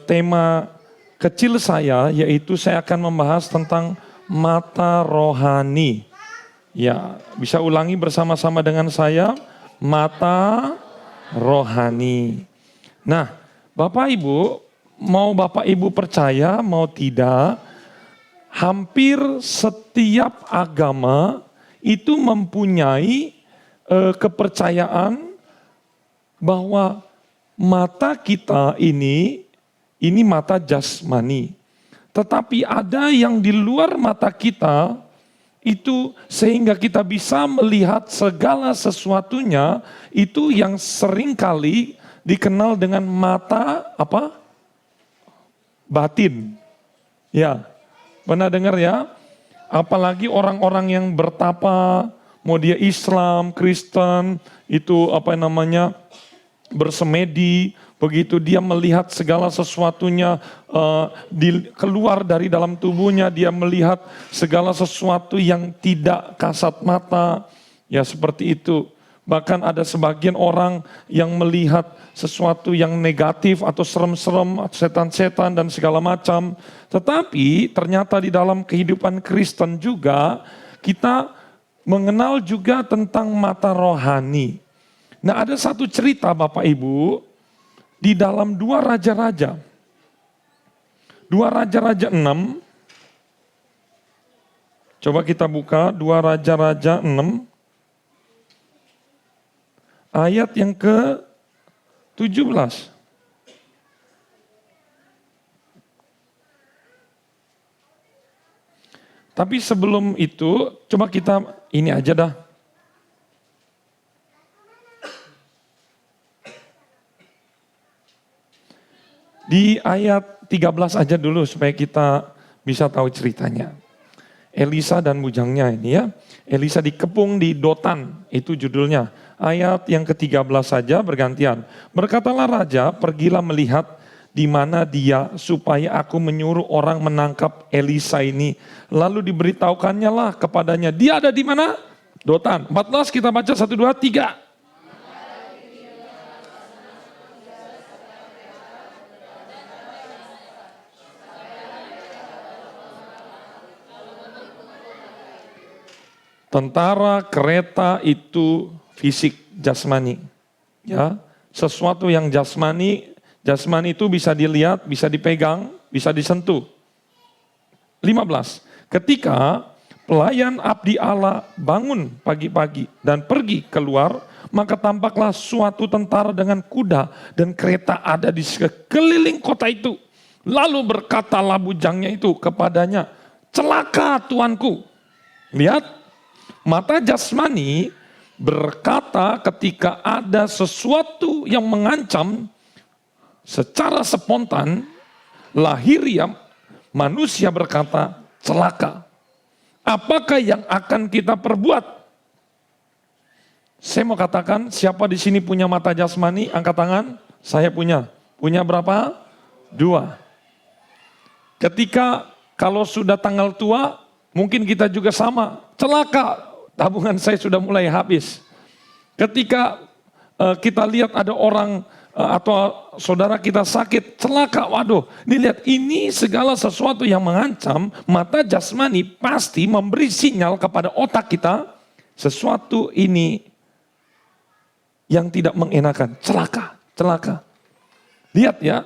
Tema kecil saya yaitu saya akan membahas tentang mata rohani. Ya, bisa ulangi bersama-sama dengan saya, mata rohani. Nah, Bapak Ibu, mau Bapak Ibu percaya mau tidak, hampir setiap agama itu mempunyai kepercayaan bahwa mata kita ini mata jasmani. Tetapi ada yang di luar mata kita itu sehingga kita bisa melihat segala sesuatunya, itu yang seringkali dikenal dengan mata apa? Batin. Ya, pernah dengar ya? Apalagi orang-orang yang bertapa, mau dia Islam, Kristen, itu bersemedi, begitu dia melihat segala sesuatunya keluar dari dalam tubuhnya, dia melihat segala sesuatu yang tidak kasat mata, ya seperti itu. Bahkan ada sebagian orang yang melihat sesuatu yang negatif atau serem-serem, setan-setan dan segala macam. Tetapi ternyata di dalam kehidupan Kristen juga kita mengenal juga tentang mata rohani. Nah, ada satu cerita Bapak Ibu di dalam 2 Raja-Raja. 2 Raja-Raja 6. Coba kita buka 2 Raja-Raja 6. Ayat yang ke-17. Tapi sebelum itu, coba kita ini aja dah. Di ayat 13 aja dulu supaya kita bisa tahu ceritanya. Elisa dan bujangnya ini ya. Elisa dikepung di Dotan, itu judulnya. Ayat yang ke-13 saja bergantian. Berkatalah raja, pergilah melihat di mana dia supaya aku menyuruh orang menangkap Elisa ini. Lalu diberitahukannya lah kepadanya, dia ada di mana? Dotan. 14 kita baca 1, 2, 3. Tentara, kereta itu fisik, jasmani. Ya, sesuatu yang jasmani itu bisa dilihat, bisa dipegang, bisa disentuh. 15. Ketika pelayan abdi Allah bangun pagi-pagi dan pergi keluar, maka tampaklah suatu tentara dengan kuda dan kereta ada di sekeliling kota itu. Lalu berkatalah bujangnya itu kepadanya, celaka tuanku. Lihat, mata jasmani berkata ketika ada sesuatu yang mengancam, secara spontan lahiriah manusia berkata celaka. Apakah yang akan kita perbuat? Saya mau katakan, siapa di sini punya mata jasmani? Angkat tangan. Saya punya. Punya berapa? 2. Ketika kalau sudah tanggal tua, mungkin kita juga sama. Celaka. Tabungan saya sudah mulai habis. Ketika kita lihat ada orang atau saudara kita sakit, celaka, waduh. Dilihat ini segala sesuatu yang mengancam, mata jasmani pasti memberi sinyal kepada otak kita, sesuatu ini yang tidak mengenakan, celaka, celaka. Lihat ya,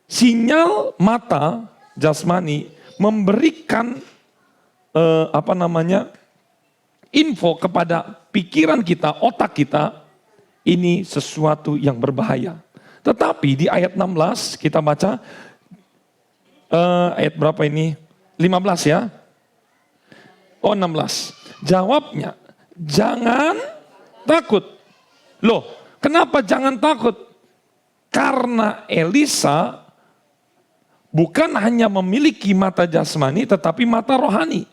sinyal mata jasmani memberikan info kepada pikiran kita, otak kita, ini sesuatu yang berbahaya. Tetapi di ayat 16 kita baca, ayat berapa ini? 15 ya? Oh 16. Jawabnya, jangan takut. Loh, kenapa jangan takut? Karena Elisa bukan hanya memiliki mata jasmani tetapi mata rohani.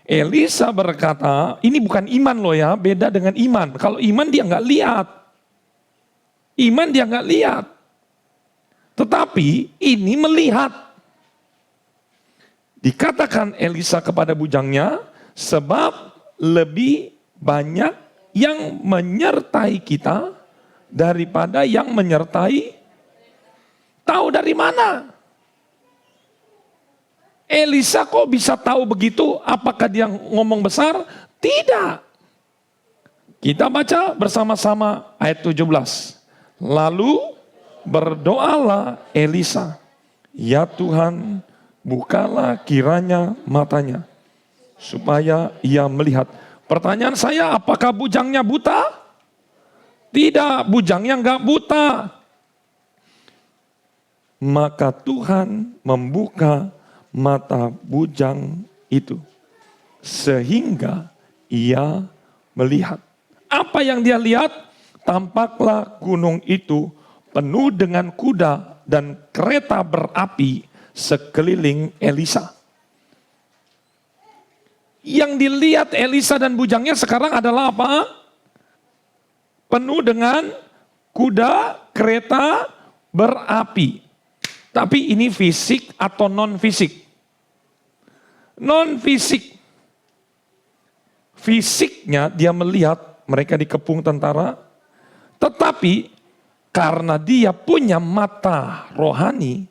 Elisa berkata, ini bukan iman loh ya, beda dengan iman. Kalau iman dia nggak lihat. Iman dia nggak lihat. Tetapi ini melihat. Dikatakan Elisa kepada bujangnya, sebab lebih banyak yang menyertai kita daripada yang menyertai Tahu dari mana? Elisa kok bisa tahu begitu? Apakah dia ngomong besar? Tidak. Kita baca bersama-sama ayat 17. Lalu berdoalah Elisa, ya Tuhan, bukalah kiranya matanya, supaya ia melihat. Pertanyaan saya, apakah bujangnya buta? Tidak, bujangnya enggak buta. Maka Tuhan membuka mata bujang itu, sehingga ia melihat. Apa yang dia lihat? Tampaklah gunung itu penuh dengan kuda dan kereta berapi sekeliling Elisa. Yang dilihat Elisa dan bujangnya sekarang adalah apa? Penuh dengan kuda, kereta berapi. Tapi ini fisik atau non-fisik? Non-fisik. Fisiknya dia melihat mereka dikepung tentara. Tetapi karena dia punya mata rohani,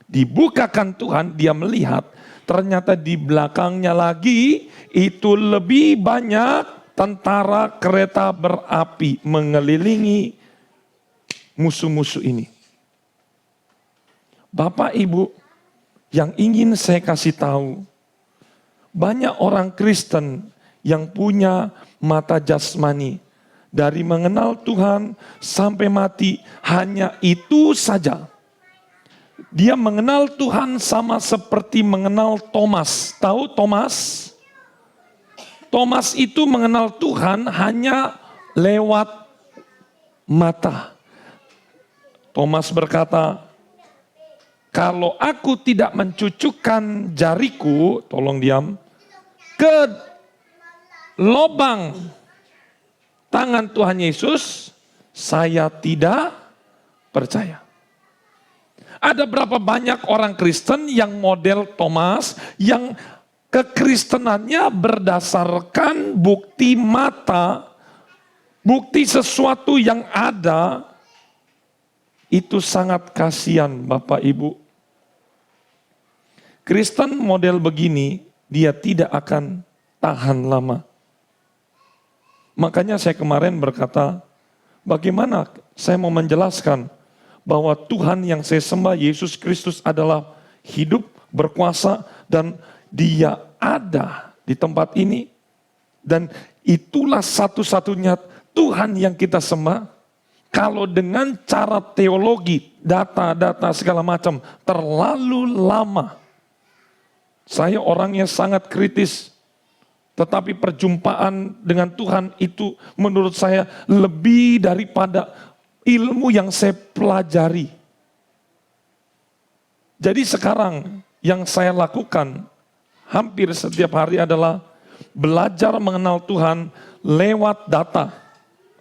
dibukakan Tuhan, dia melihat ternyata di belakangnya lagi itu lebih banyak tentara kereta berapi mengelilingi musuh-musuh ini. Bapak Ibu, yang ingin saya kasih tahu, banyak orang Kristen yang punya mata jasmani, dari mengenal Tuhan sampai mati hanya itu saja. Dia mengenal Tuhan sama seperti mengenal Thomas. Tahu Thomas? Thomas itu mengenal Tuhan hanya lewat mata. Thomas berkata, kalau aku tidak mencucukkan jariku, tolong diam, ke lubang tangan Tuhan Yesus, saya tidak percaya. Ada berapa banyak orang Kristen yang model Thomas, yang kekristenannya berdasarkan bukti mata, bukti sesuatu yang ada. Itu sangat kasihan Bapak Ibu. Kristen model begini, dia tidak akan tahan lama. Makanya saya kemarin berkata, bagaimana saya mau menjelaskan bahwa Tuhan yang saya sembah, Yesus Kristus adalah hidup, berkuasa, dan dia ada di tempat ini. Dan itulah satu-satunya Tuhan yang kita sembah. Kalau dengan cara teologi, data-data segala macam terlalu lama. Saya orangnya sangat kritis. Tetapi perjumpaan dengan Tuhan itu menurut saya lebih daripada ilmu yang saya pelajari. Jadi sekarang yang saya lakukan hampir setiap hari adalah belajar mengenal Tuhan lewat data.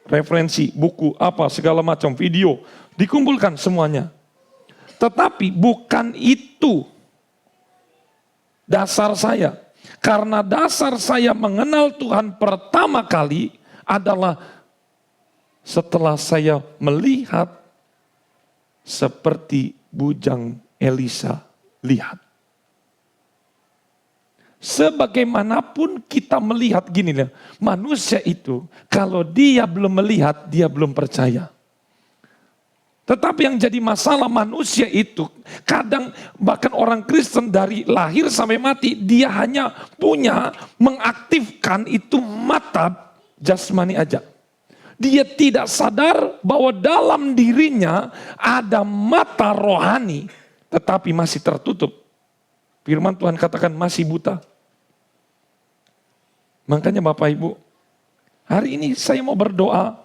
Referensi, buku, apa, segala macam, video, dikumpulkan semuanya. Tetapi bukan itu dasar saya. Karena dasar saya mengenal Tuhan pertama kali adalah setelah saya melihat seperti bujang Elisa lihat. Sebagaimanapun kita melihat gini lah, manusia itu kalau dia belum melihat, dia belum percaya. Tetapi yang jadi masalah manusia itu, kadang bahkan orang Kristen dari lahir sampai mati, dia hanya punya mengaktifkan itu mata jasmani aja. Dia tidak sadar bahwa dalam dirinya ada mata rohani, tetapi masih tertutup. Firman Tuhan katakan masih buta. Makanya Bapak Ibu, hari ini saya mau berdoa.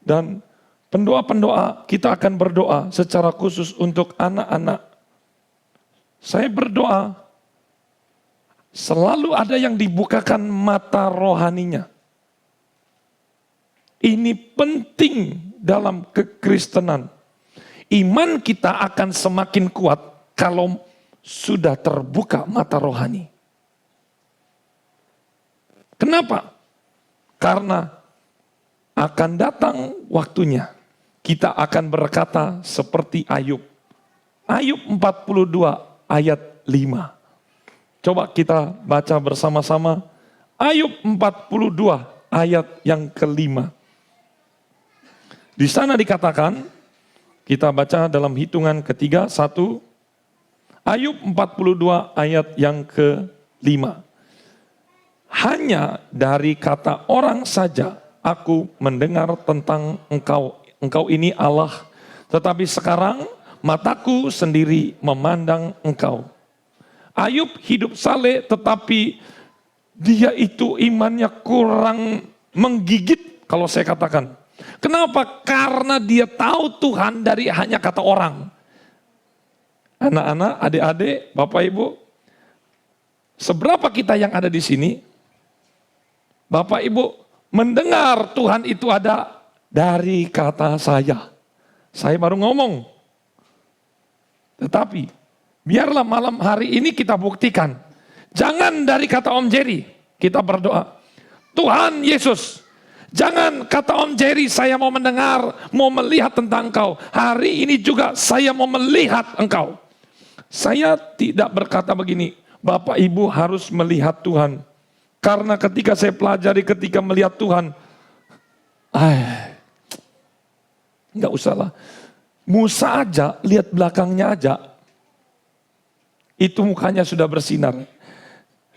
Dan pendoa-pendoa, kita akan berdoa secara khusus untuk anak-anak. Saya berdoa, selalu ada yang dibukakan mata rohaninya. Ini penting dalam kekristenan. Iman kita akan semakin kuat kalau sudah terbuka mata rohani. Kenapa? Karena akan datang waktunya kita akan berkata seperti Ayub. Ayub 42 ayat 5. Coba kita baca bersama-sama. Ayub 42 ayat yang kelima. Di sana dikatakan, kita baca dalam hitungan ketiga, 1. Ayub 42 ayat yang kelima. Hanya dari kata orang saja aku mendengar tentang engkau. Engkau ini Allah, tetapi sekarang mataku sendiri memandang engkau. Ayub hidup saleh, tetapi dia itu imannya kurang menggigit kalau saya katakan. Kenapa? Karena dia tahu Tuhan dari hanya kata orang. Anak-anak, adik-adik, Bapak Ibu, seberapa kita yang ada di sini, Bapak Ibu mendengar Tuhan itu ada dari kata saya. Saya baru ngomong. Tetapi biarlah malam hari ini kita buktikan. Jangan dari kata Om Jerry, kita berdoa. Tuhan Yesus, jangan kata Om Jerry saya mau mendengar, mau melihat tentang Engkau. Hari ini juga saya mau melihat Engkau. Saya tidak berkata begini, Bapak Ibu harus melihat Tuhan. Karena ketika saya pelajari, ketika melihat Tuhan, nggak usah lah. Musa aja, lihat belakangnya aja, itu mukanya sudah bersinar.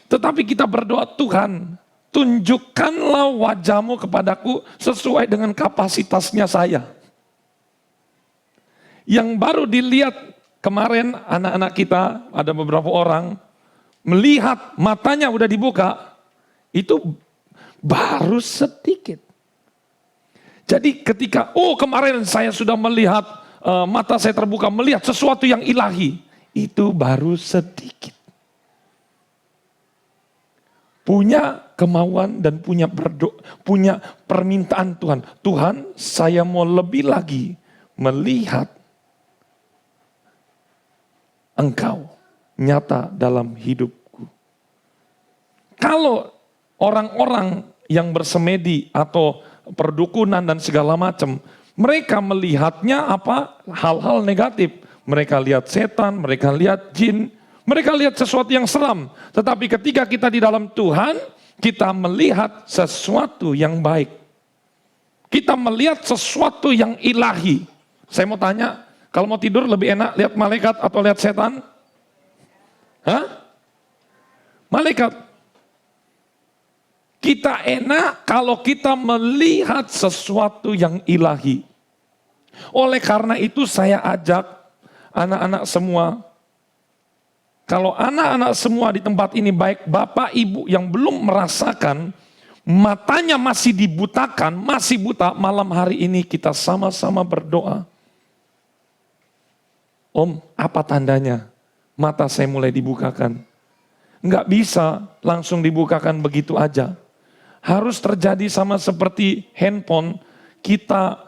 Tetapi kita berdoa, Tuhan, tunjukkanlah wajahmu kepadaku sesuai dengan kapasitasnya saya. Yang baru dilihat kemarin anak-anak kita, ada beberapa orang, melihat matanya udah dibuka, itu baru sedikit. Jadi ketika, kemarin saya sudah melihat, mata saya terbuka, melihat sesuatu yang ilahi, itu baru sedikit. Punya kemauan dan punya permintaan Tuhan. Tuhan, saya mau lebih lagi melihat Engkau nyata dalam hidupku. Kalau orang-orang yang bersemedi atau perdukunan dan segala macam, mereka melihatnya apa? Hal-hal negatif. Mereka lihat setan, mereka lihat jin, mereka lihat sesuatu yang seram. Tetapi ketika kita di dalam Tuhan, kita melihat sesuatu yang baik. Kita melihat sesuatu yang ilahi. Saya mau tanya, kalau mau tidur lebih enak lihat malaikat atau lihat setan? Hah? Malaikat. Kita enak kalau kita melihat sesuatu yang ilahi. Oleh karena itu saya ajak anak-anak semua, kalau anak-anak semua di tempat ini, baik bapak ibu yang belum merasakan, matanya masih dibutakan, masih buta, malam hari ini kita sama-sama berdoa. Om, apa tandanya? Mata saya mulai dibukakan. Enggak bisa langsung dibukakan begitu aja. Harus terjadi sama seperti handphone, kita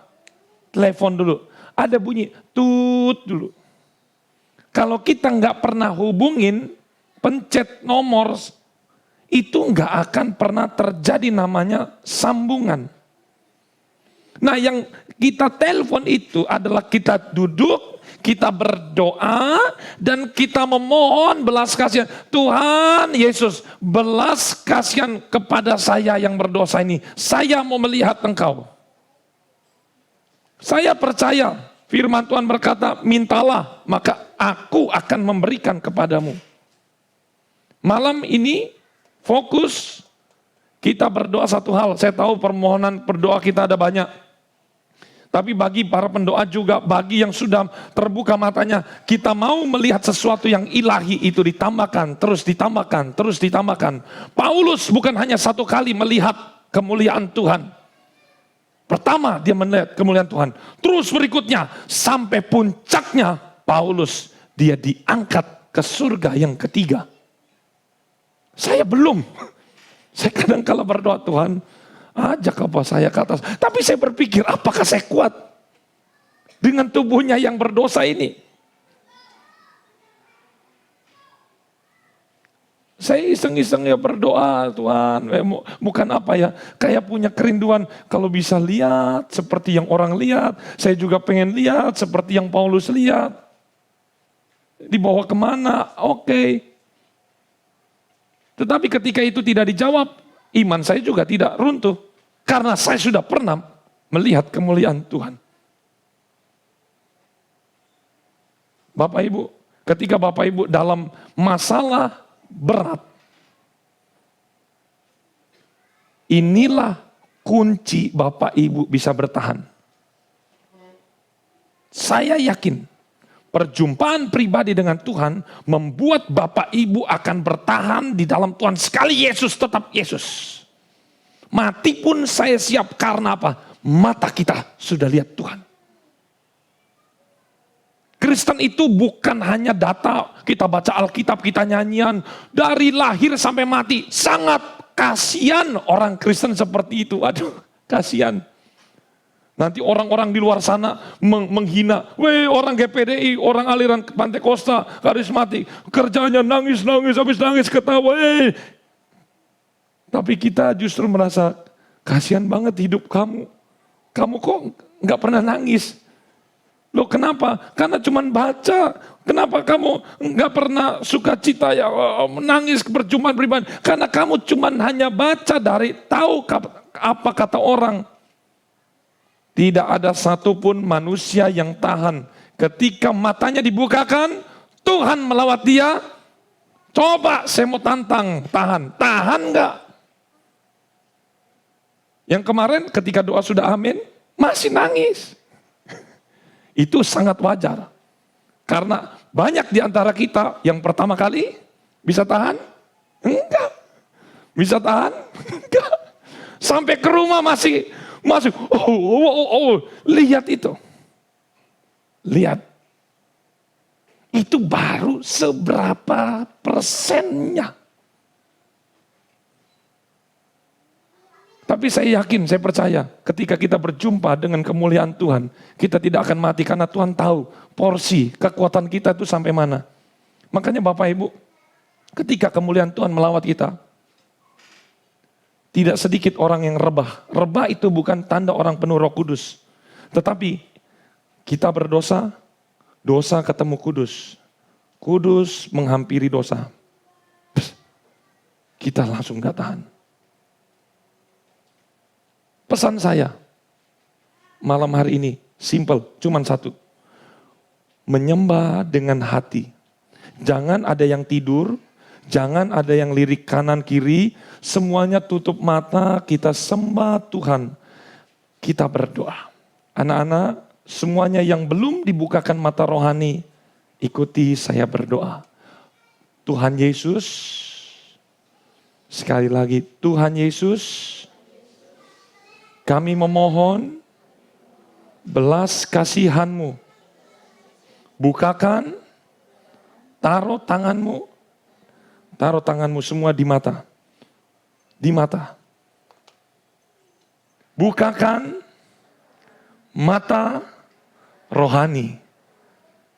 telepon dulu. Ada bunyi, tut dulu. Kalau kita nggak pernah hubungin, pencet nomor, itu nggak akan pernah terjadi namanya sambungan. Nah yang kita telepon itu adalah kita duduk, kita berdoa, dan kita memohon belas kasihan. Tuhan Yesus, belas kasihan kepada saya yang berdosa ini. Saya mau melihat Engkau. Saya percaya firman Tuhan berkata, mintalah maka aku akan memberikan kepadamu. Malam ini fokus kita berdoa satu hal. Saya tahu permohonan berdoa kita ada banyak. Tapi bagi para pendoa juga, bagi yang sudah terbuka matanya, kita mau melihat sesuatu yang ilahi itu ditambahkan, terus ditambahkan, terus ditambahkan. Paulus bukan hanya satu kali melihat kemuliaan Tuhan. Pertama dia melihat kemuliaan Tuhan. Terus berikutnya sampai puncaknya Paulus dia diangkat ke surga yang ketiga. Saya belum. Saya kadang kala berdoa, Tuhan ajak apa saya ke atas. Tapi saya berpikir apakah saya kuat dengan tubuhnya yang berdosa ini. Saya iseng-iseng ya berdoa, Tuhan, bukan apa ya, kayak punya kerinduan kalau bisa lihat seperti yang orang lihat, saya juga pengen lihat seperti yang Paulus lihat. dibawa kemana, oke. Tetapi ketika itu tidak dijawab, iman saya juga tidak runtuh. Karena saya sudah pernah melihat kemuliaan Tuhan. Bapak Ibu, ketika Bapak Ibu dalam masalah berat, inilah kunci Bapak Ibu bisa bertahan. Saya yakin perjumpaan pribadi dengan Tuhan membuat Bapak Ibu akan bertahan di dalam Tuhan. Sekali Yesus tetap Yesus. Mati pun saya siap, karena apa? Mata kita sudah lihat Tuhan. Kristen itu bukan hanya data, kita baca Alkitab, kita nyanyian, dari lahir sampai mati. Sangat kasihan orang Kristen seperti itu. Aduh, kasihan. Nanti orang-orang di luar sana menghina. Weh, orang GPDI, orang aliran Pantekosta, karismatik. Kerjanya nangis-nangis, habis nangis ketawa. Tapi kita justru merasa, kasihan banget hidup kamu. Kamu kok nggak pernah nangis? Loh kenapa? Karena cuman baca. Kenapa kamu nggak pernah sukacita ya menangis perjumpaan pribadi? Karena kamu cuman hanya baca dari tahu apa kata orang. Tidak ada satupun manusia yang tahan. Ketika matanya dibukakan, Tuhan melawat dia. Coba saya mau tantang, tahan. Tahan nggak? Yang kemarin ketika doa sudah amin, masih nangis. Itu sangat wajar. Karena banyak di antara kita yang pertama kali bisa tahan? Enggak. Bisa tahan? Enggak. Sampai ke rumah masih lihat itu. Lihat. Itu baru seberapa persennya. Tapi saya yakin, saya percaya ketika kita berjumpa dengan kemuliaan Tuhan, kita tidak akan mati karena Tuhan tahu porsi kekuatan kita itu sampai mana. Makanya Bapak Ibu, ketika kemuliaan Tuhan melawat kita, tidak sedikit orang yang rebah. Rebah itu bukan tanda orang penuh Roh Kudus. Tetapi kita berdosa, dosa ketemu kudus. Kudus menghampiri dosa. Kita langsung gak tahan. Pesan saya malam hari ini simple, cuman satu. Menyembah dengan hati. Jangan ada yang tidur, jangan ada yang lirik kanan kiri, semuanya tutup mata, kita sembah Tuhan. Kita berdoa. Anak-anak, semuanya yang belum dibukakan mata rohani, ikuti saya berdoa. Tuhan Yesus, sekali lagi Tuhan Yesus, kami memohon belas kasihan-Mu. Bukakan, taruh tanganmu semua di mata. Di mata. Bukakan mata rohani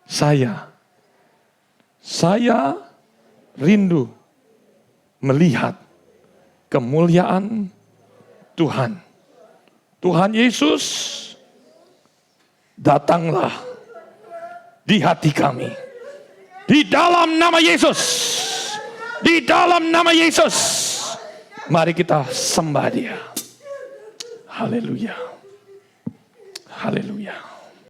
saya. Saya rindu melihat kemuliaan Tuhan. Tuhan Yesus, datanglah di hati kami. Di dalam nama Yesus. Di dalam nama Yesus. Mari kita sembah Dia. Haleluya. Haleluya.